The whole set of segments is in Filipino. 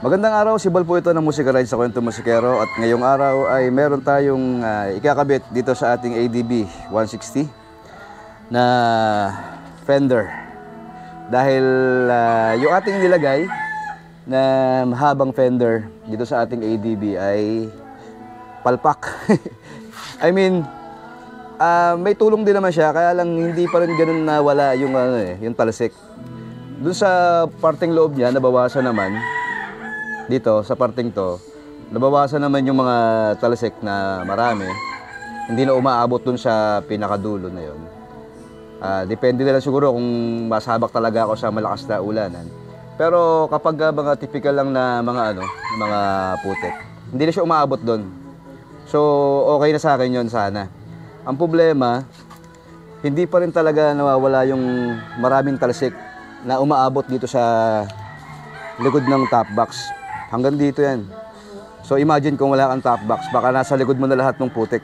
Magandang araw, si Bal po ito ng Musika Ride sa Kwento Musikero at ngayong araw ay meron tayong ikakabit dito sa ating ADB 160 na fender. Dahil yung ating nilagay na mahabang fender dito sa ating ADB ay palpak. I mean, may tulong din naman siya, kaya lang hindi pa rin ganun na wala yung, yung talsik. Doon sa parting loob niya, nabawasan naman. Dito, sa parting to, nabawasan naman yung mga talsik na marami. Hindi na umaabot dun sa pinakadulo na yun. Depende na lang siguro kung masabak talaga ako sa malakas na ulanan. Pero kapag mga typical lang na mga putik, hindi na siya umaabot dun. So, okay na sa akin yun sana. Ang problema, hindi pa rin talaga nawawala yung maraming talsik na umaabot dito sa likod ng top box. Hanggang dito yan. So imagine kung wala kang top box, baka nasa likod mo na lahat ng putik.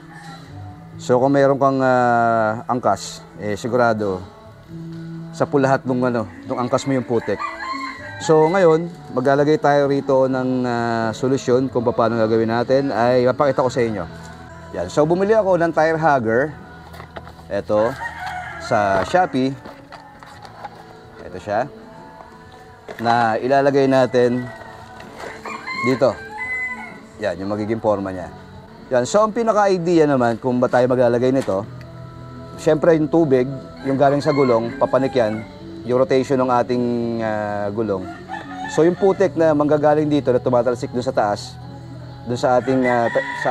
So kung mayroon kang angkas, sigurado sa lahat ng angkas mo yung putik. So ngayon, maglalagay tayo rito ng solusyon kung paano gagawin natin, ay mapakita ko sa inyo. Yan. So bumili ako ng tire hugger. Ito sa Shopee. Ito siya. Na ilalagay natin dito. Yan, yung magiging forma niya. Yan, so ang pinaka-idea naman kung ba tayo maglalagay nito, syempre yung tubig, yung galing sa gulong, papanik yan, yung rotation ng ating gulong. So yung putik na manggagaling dito na tumatalsik doon sa taas, doon sa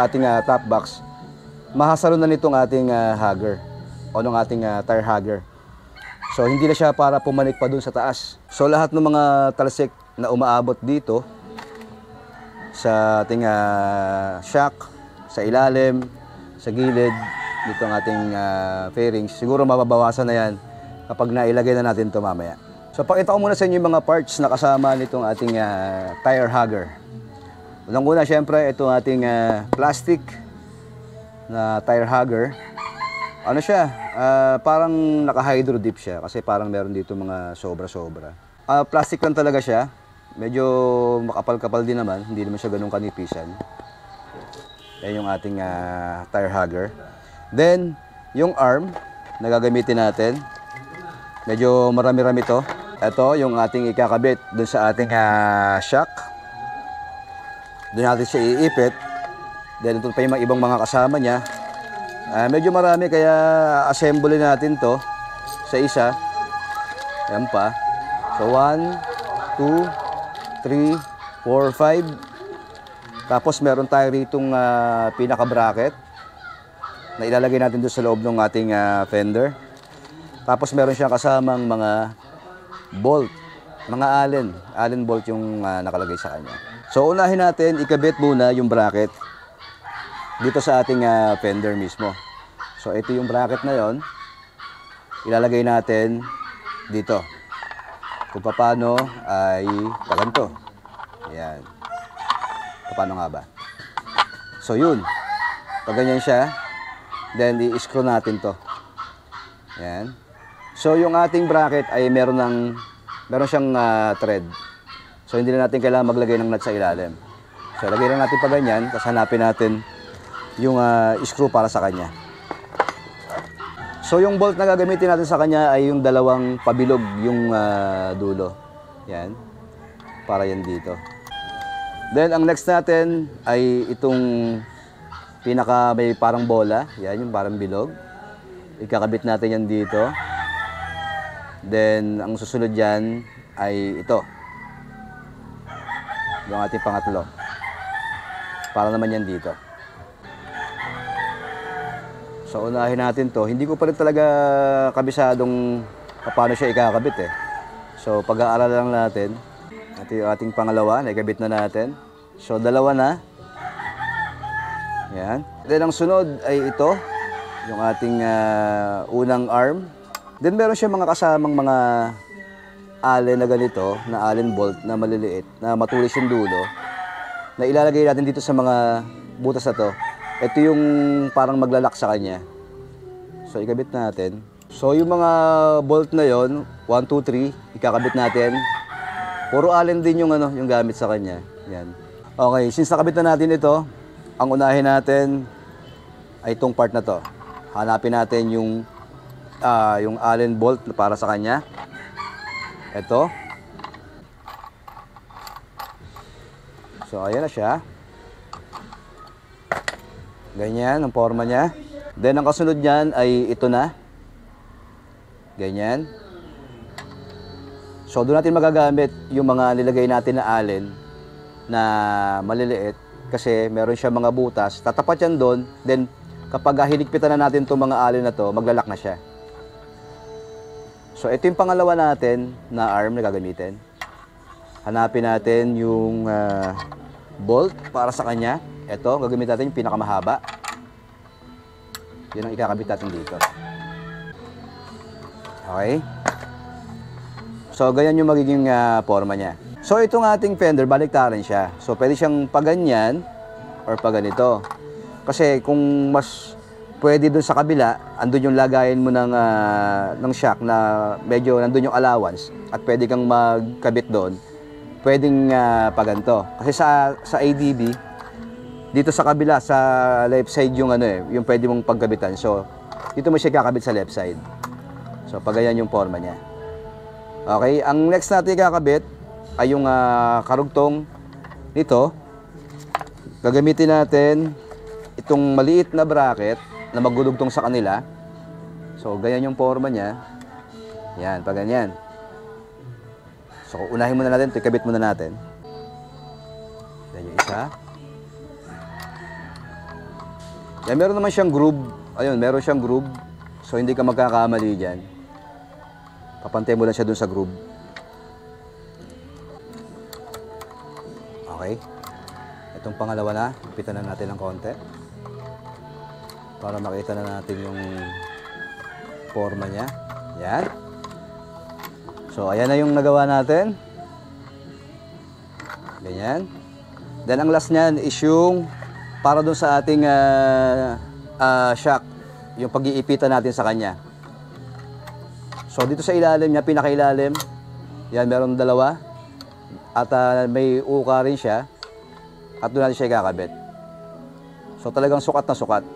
ating top box, mahasalo na nitong ating hugger o ng ating tire hugger. So hindi na siya para pumanik pa doon sa taas. So lahat ng mga talsik na umaabot dito, sa ating shock, sa ilalim, sa gilid, dito ang ating fairings. Siguro mababawasan na yan kapag nailagay na natin ito mamaya. So pakita ko muna sa inyo yung mga parts na kasama nitong ating tire hugger. Unang-una, syempre, itong ating plastic na tire hugger. Ano siya? Parang naka-hydro dip siya kasi parang meron dito mga sobra-sobra. Plastic lang talaga siya. Medyo makapal-kapal din naman, hindi naman siya ganun kanipisan. Yan yung ating tire hugger. Then, yung arm na gagamitin natin, medyo marami-rami to. Ito yung ating ikakabit dun sa ating shock. Doon natin siya iipit. Then, ito pa yung ibang mga kasama niya. Medyo marami, kaya assemble natin to sa isa. Ayan pa. So, 1, 2, 3, 4, 5. Tapos meron tayo ritong pinaka-bracket na ilalagay natin doon sa loob ng ating fender. Tapos meron siyang kasamang mga bolt, mga Allen bolt yung nakalagay sa kanya. So unahin natin, ikabit muna yung bracket dito sa ating fender mismo. So ito yung bracket na yon, ilalagay natin dito. Kung paano ay ganito. Ayan. Paano nga ba? So yun. Pag ganyan siya, then i-screw natin to. Ayan. So yung ating bracket ay meron siyang thread. So hindi na natin kailangan maglagay ng nut sa ilalim. So lagay lang natin pa ganyan, tapos hanapin natin yung screw para sa kanya. So yung bolt na gagamitin natin sa kanya ay yung dalawang pabilog yung dulo. Yan. Para yan dito. Then ang next natin ay itong pinaka may parang bola. Yan yung parang bilog. Ikakabit natin yan dito. Then ang susunod yan ay ito. Yung ating pangatlo. Para naman yan dito. So unahin natin to. Hindi ko pa rin talaga kabisadong paano siya ikakabit eh. So pag-aaralan lang natin. Ito yung ating pangalawa, naikabit na natin. So dalawa na. Yan. Then ang sunod ay ito. Yung ating unang arm. Then meron siya mga kasamang mga Allen na ganito, na Allen bolt na maliliit, na matulis yung dulo. Na ilalagay natin dito sa mga butas na to. Ito yung parang maglalak sa kanya. So, ikabit natin. So, yung mga bolt na yon 1, 2, 3, ikakabit natin. Puro Allen din yung, yung gamit sa kanya. Yan. Okay, since nakabit na natin ito, ang unahin natin ay itong part na to. Hanapin natin yung Allen bolt para sa kanya. Ito. So, ayan na siya. Ganyan ang forma niya. Then, ang kasunod niyan ay ito na. Ganyan. So, doon natin magagamit yung mga nilagay natin na Allen na maliliit kasi meron siya mga butas. Tatapat yan doon. Then, kapag hiligpitan na natin itong mga Allen na to, maglalak na siya. So, ito yung pangalawa natin na arm na gagamitin. Hanapin natin yung bolt para sa kanya. Ito, gagamitin natin yung pinakamahaba. Yan ang ikakabit natin dito. Okay? So, ganyan yung magiging forma niya. So, itong ating fender, baliktaran siya. So, pwede siyang paganyan or paganito. Kasi kung mas pwede dun sa kabila, andun yung lagayin mo ng shock na medyo nandun yung allowance at pwede kang magkabit doon, pwedeng paganto. Kasi sa ADB, dito sa kabila, sa left side yung yung pwede mong pagkabitan. So, dito mo siya kakabit sa left side. So, pagayan yung forma niya. Okay, ang next natin kakabit ay yung karugtong nito. Gagamitin natin itong maliit na bracket na magdudugtong sa kanila. So, ganyan yung forma niya. Yan, pag ganyan. So, unahin muna natin, ikabit muna natin. Yan yung isa. Yan, meron naman siyang groove. Ayun, meron siyang groove. So, hindi ka magkakamali dyan. Papantay mo lang siya dun sa groove. Okay. Itong pangalawa na, ipitan na natin ng konti. Para makita na natin yung forma niya. Yan. So, ayan na yung nagawa natin. Ganyan. Then, ang last niyan is yung para dun sa ating shock. Yung pag-iipitan natin sa kanya. So, dito sa ilalim niya, pinakailalim. Yan, meron dalawa. At may uka rin siya. At doon natin siya ikakabit. So, talagang sukat na sukat.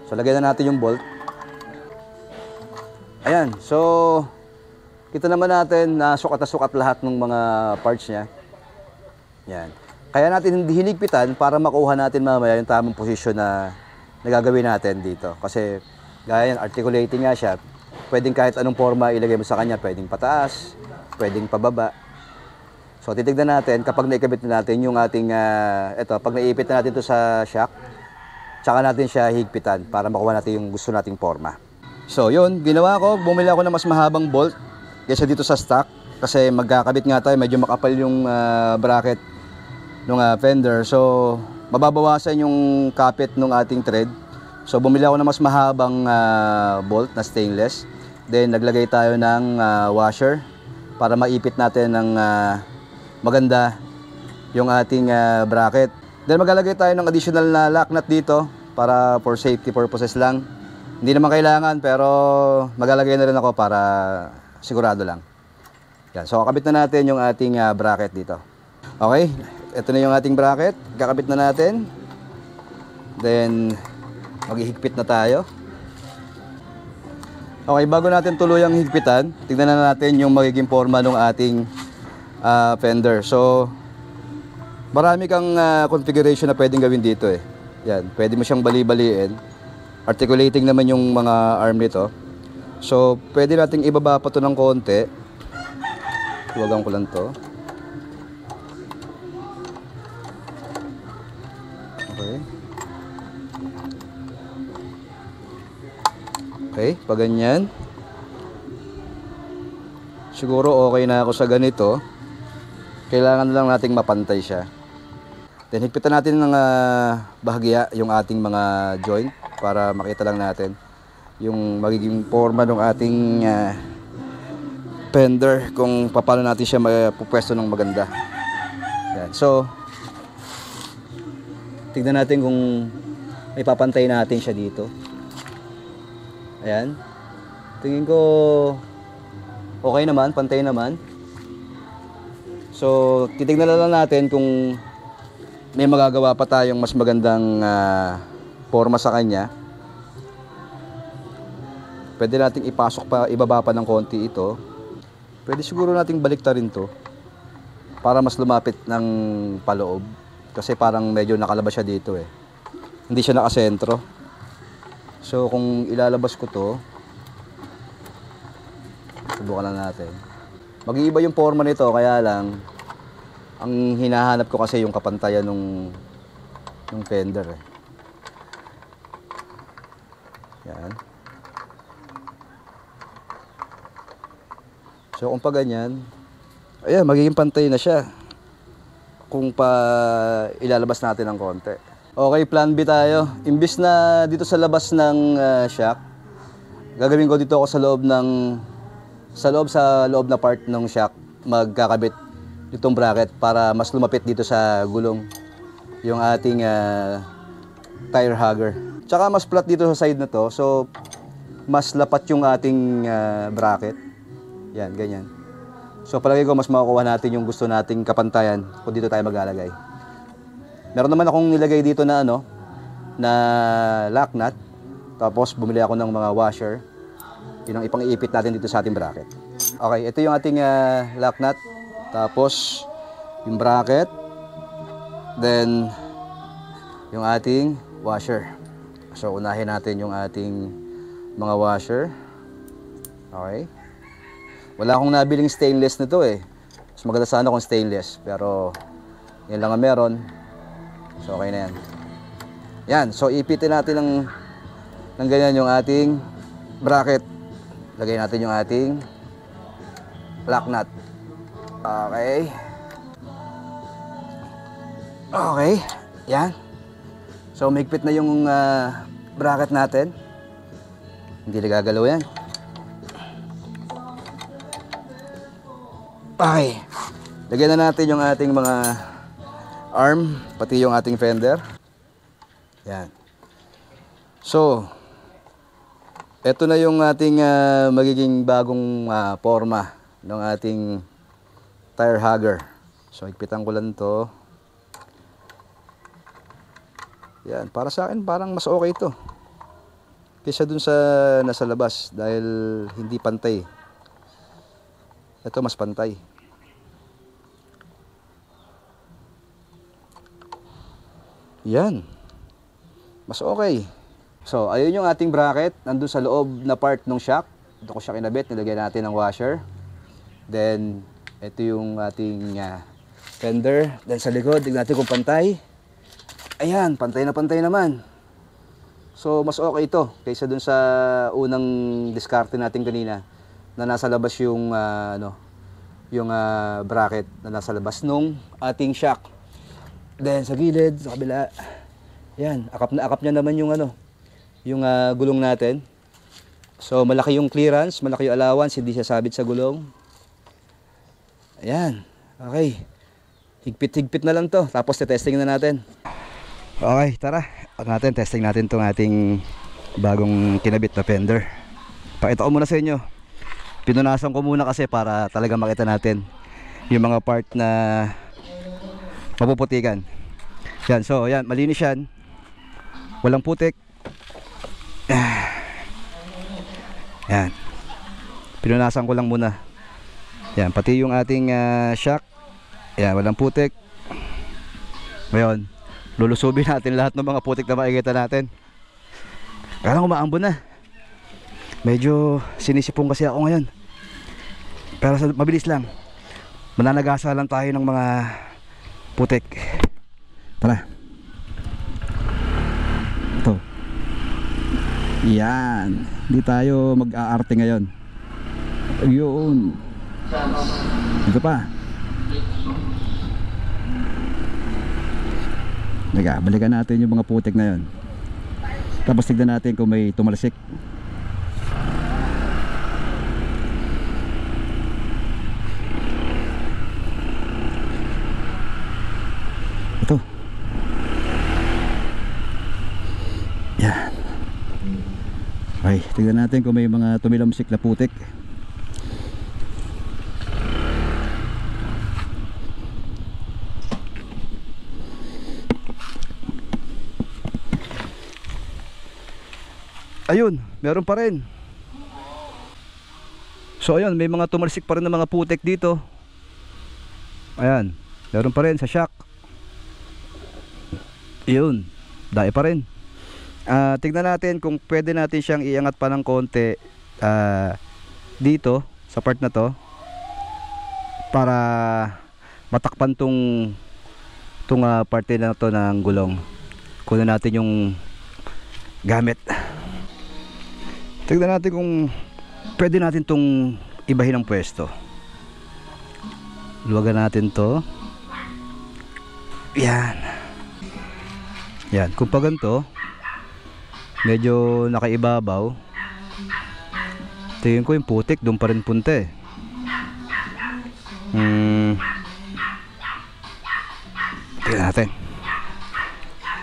So, lagyan na natin yung bolt. Ayan. So, kita naman natin na sukat lahat ng mga parts niya. Yan. Kaya natin hindi hinigpitan para makuha natin mamaya yung tamang posisyon na gagawin natin dito. Kasi, gaya yan, articulating nga siya. Pwedeng kahit anong forma ilagay mo sa kanya. Pwedeng pataas, pwedeng pababa. So, titignan natin kapag naikabit na natin yung ating, pag naipit na natin ito sa shock, tsaka natin siya higpitan para makuha natin yung gusto nating forma. So, yun, ginawa ko, bumili ako ng mas mahabang bolt kaysa dito sa stock. Kasi magkakabit nga tayo, medyo makapal yung bracket ng fender. So, mababawasan yung kapit ng ating thread. So, bumili ako ng mas mahabang bolt na stainless. Then, naglagay tayo ng washer para maipit natin ng maganda yung ating bracket. Then, maglalagay tayo ng additional na lock nut dito para for safety purposes lang. Hindi naman kailangan, pero maglalagay na rin ako para sigurado lang. Yan. So, kakabit na natin yung ating bracket dito. Okay, ito na yung ating bracket. Kakabit na natin. Then, maghihigpit na tayo. Okay, bago natin tuluyang higpitan, tignan na natin yung magiging forma ng ating fender. So, marami kang configuration na pwedeng gawin dito eh. Yan, pwede mo siyang bali-baliin. Articulating naman yung mga arm nito. So, pwede nating ibaba pa ito ng konti. Tuwagan ko lang to. Okay. Okay, pag ganyan. Siguro okay na ako sa ganito. Kailangan lang nating mapantay siya. Then higpitan natin ng bahagya yung ating mga joint para makita lang natin yung magiging forma ng ating fender kung paano natin siya mapupwesto ng maganda. Yan. So, tignan natin kung may papantay natin siya dito. Ayan. Tingin ko okay naman, pantay naman. So titignan na lang natin kung may magagawa pa tayong mas magandang forma sa kanya. Pwede nating ipasok pa, ibaba pa ng konti ito. Pwede siguro nating baliktarin to para mas lumapit ng paloob. Kasi parang medyo nakalabas siya dito eh. Hindi siya nakasentro. So kung ilalabas ko to, subukan lang natin. Mag-iiba yung forma nito, kaya lang ang hinahanap ko kasi yung kapantayan nung fender eh. Yan. So kung pa ganyan, ayan, magiging pantay na siya kung pa ilalabas natin ng konti. Okay, plan B tayo. Imbis na dito sa labas ng shock, gagawin ko dito ako sa loob na part ng shock, magkakabit itong bracket para mas lumapit dito sa gulong yung ating tire hugger. Tsaka mas flat dito sa side na to, so mas lapat yung ating bracket. Yan, ganyan. So palagay ko mas makukuha natin yung gusto nating kapantayan kung dito tayo maglalagay. Meron naman akong nilagay dito na na lock nut. Tapos bumili ako ng mga washer. Yun ang ipang-iipit natin dito sa ating bracket. Okay, ito yung ating lock nut. Tapos yung bracket. Then yung ating washer. So unahin natin yung ating mga washer. Okay. Wala akong nabiling stainless na to eh. Mas maganda sana kung stainless. Pero yan lang ang meron. So okay na yan. Yan, so ipitin natin ng ganyan yung ating bracket. Lagay natin yung ating lock nut. Okay. Okay, yan. So mahigpit na yung bracket natin. Hindi nagagalaw yan. Okay. Lagyan na natin yung ating mga arm, pati yung ating fender. Yan. So, eto na yung ating magiging bagong forma ng ating tire hugger. So, higpitan ko lang to. Yan, para sa akin parang mas okay ito kaysa dun sa nasa labas dahil hindi pantay. Ito mas pantay. Yan. Mas okay. So, ayun yung ating bracket. Nandun sa loob na part ng shock. Ito ko siya kinabit. Nilagyan natin ng washer. Then, ito yung ating fender. Then sa likod, tignan natin kung pantay. Ayan, pantay naman. So, mas okay ito kaysa dun sa unang diskarte natin kanina na nasa labas yung bracket na nasa labas nung ating shock. Then sa gilid, sa kabila, yan, akap niya naman yung yung gulong natin. So malaki yung clearance, malaki yung allowance, hindi siya sabit sa gulong. Ayan, okay. Higpit na lang to, tapos testing na natin. Okay, tara. Testing natin tong ating bagong kinabit na fender. Pakita ko muna sa inyo. Pinunasan ko muna kasi para talaga makita natin yung mga part na mapuputikan. Yan, so yan, malinis yan. Walang putik. Yan. Pinunasan ko lang muna. Yan, pati yung ating shock. Yan, walang putik. Ngayon, lulusubin natin lahat ng mga putik na makikita natin. Kaya lang umaambon na. Medyo sinisipong kasi ako ngayon. Pero mabilis lang. Mananagasa lang tayo ng mga putik. Tara. Ito. Yan. Hindi tayo mag-aarte ngayon. Ayun. Ito pa. Balikan natin yung mga putik na yun. Tapos tignan natin kung may tumalsik. Ito. Yan. Okay, tignan natin kung may mga tumilamsik na putik. Ayun, meron pa rin. So ayun, may mga tumalsik pa rin ng mga putik dito. Ayan, meron pa rin sa shock. Ayun, dahil pa rin. Tignan natin kung pwede natin siyang iangat pa ng konti dito sa part na to para matakpan tong parte na to ng gulong. Kunin natin yung gamit. Tignan natin kung pwede natin tong ibahin ng pwesto. Luwagan natin to. Yan. Yan, kung pa ganito medyo nakaibabaw, tingin ko yung putik doon pa rin punta eh. Tingnan natin,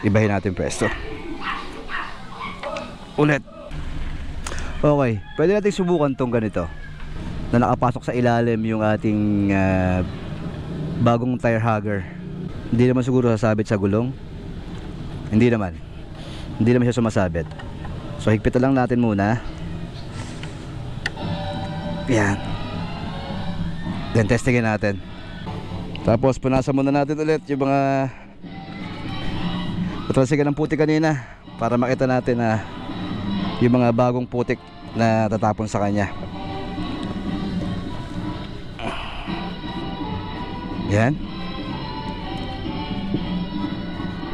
ibahin natin pwesto ulit. Okay, pwede natin subukan tong ganito na nakapasok sa ilalim yung ating bagong tire hugger. Hindi naman siguro sasabit sa gulong. Hindi naman siya sumasabit. So higpit lang natin muna. Yan. Then testingin natin. Tapos punasan muna natin ulit yung mga patrasigan ng putik kanina para makita natin na yung mga bagong putik na tatapon sa kanya. Yan.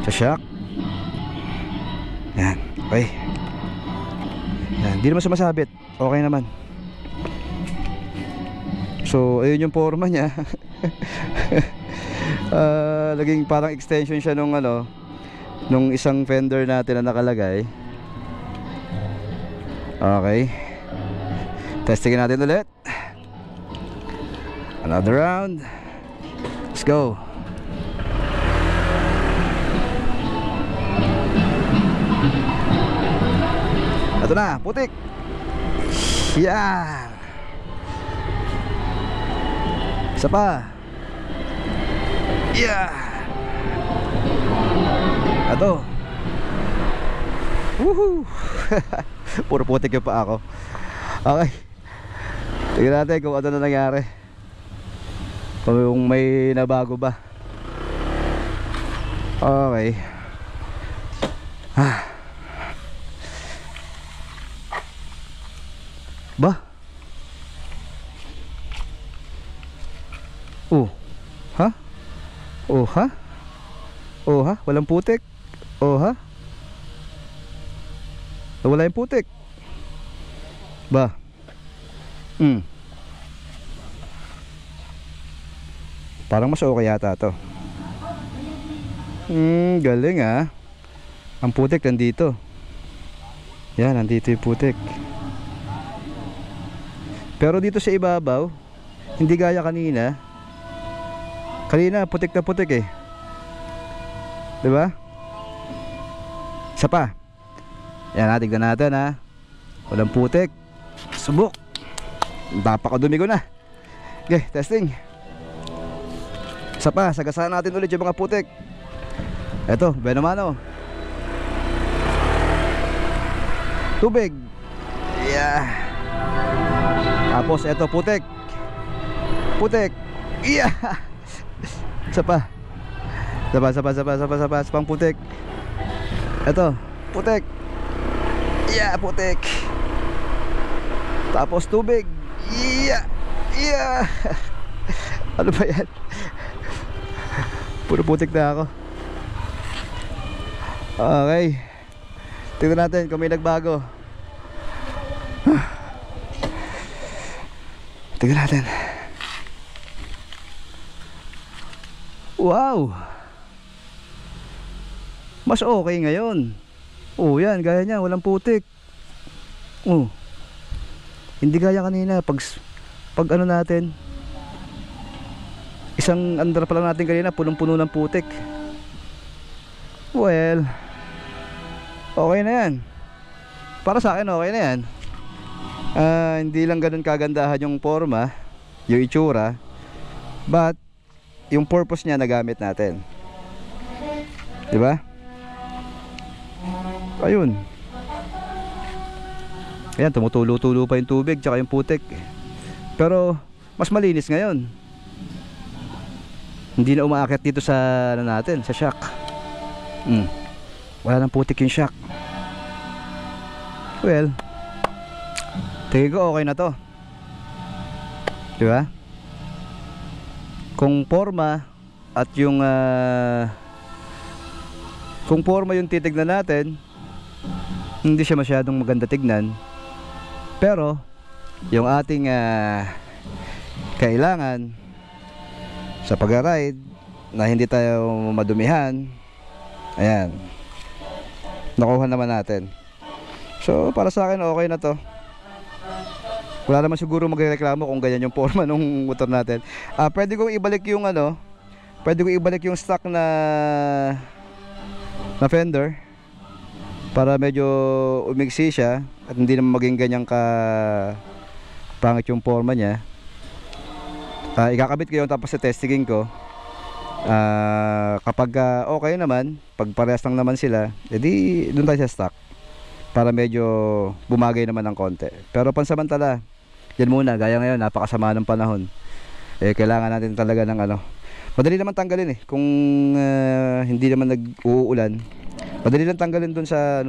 Sa shock. Yan, okay. Yan, hindi naman sumasabit. Okay naman. So, ayun yung forma niya. Naging parang extension siya nung nung isang fender natin na nakalagay. Okay. Testingin natin ulit. Another round. Let's go. Ito na, putik. Yan. Isa pa. Yeah. Ito. Woohoo. Puro putik yung pa ako. Okay. Tingnan natin kung ano na nangyari. Kung may nabago ba. Okay. Ba? Oh. Ha? Oh ha? Oh ha? Walang putik. Oh ha? Wala yung putik. Ba? Parang mas okay yata to. Galing ah. Ang putik nandito. Yan, nandito yung putik. Pero dito sa ibabaw, hindi gaya kanina. Kanina putik na putik eh. 'Di ba? Isa pa. Yan, tignan natin ha. Walang putik. Subok. Napakadumi ko na. Okay, testing. Isa pa, sagasaan natin ulit yung mga putik. Eto, Benomano. Tubig. Yeah. Tapos eto, putik. Putik. Yeah. Isa pa. Pang putik. Eto, putik. Yeah, putik. Tapos tubig. Yeah. Yeah. Ano ba yan? Puro putik na ako. Okay. Tingnan natin kung may nagbago. Tingnan natin. Wow. Mas okay ngayon. Oh, yan, gaya niya, walang putik. Oh. Hindi gaya kanina pag ano natin. Isang andar pa lang natin kanina, punong-puno ng putik. Well, okay na yan. Para sa akin okay na yan. Hindi lang ganun kagandahan yung forma, yung itsura, but yung purpose niya nagamit natin. Diba? Ayun. Ayan, tumutulo-tulo pa yung tubig tsaka yung putik. Pero mas malinis ngayon. Hindi na umaakyat dito sa ano natin, sa shock. Wala nang putik yung shock. Well, tingin ko okay na to. Diba? Kung forma at yung kung forma yung titignan natin, hindi siya masyadong maganda tignan. Pero yung ating kailangan sa pag-ride na hindi tayo madumihan, ayan, nakuha naman natin. So para sa akin okay na to. Wala naman siguro magreklamo kung ganyan yung forma ng motor natin. Pwede kong ibalik yung pwede kong ibalik yung stock na fender para medyo umigsi siya at hindi naman maging ganyang ka pangit yung forma niya. Ikakabit ko yun tapos testingin ko. Kapag okay naman, pag parehas lang naman sila, edi doon tayo sa stock para medyo bumagay naman ng konti. Pero pansamantala, yan muna, gaya ngayon, napakasama ng panahon. Kailangan natin talaga ng madali naman tanggalin kung hindi naman nag-uulan. Madali lang tanggalin dun sa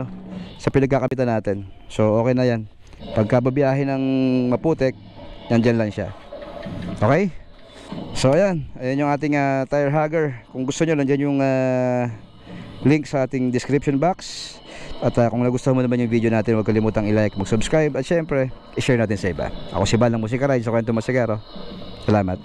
sa pinagkakapitan natin. So okay na yan. Pagka babiyahe ng maputik, nandyan lang siya. Okay? So ayan yung ating tire hugger. Kung gusto nyo, nandyan yung link sa ating description box. At kung nagustuhan mo naman yung video natin, huwag kalimutang i-like, mag-subscribe at syempre, i-share natin sa iba. Ako si Bal ng Musika Ride sa Kwento Musikero. Salamat.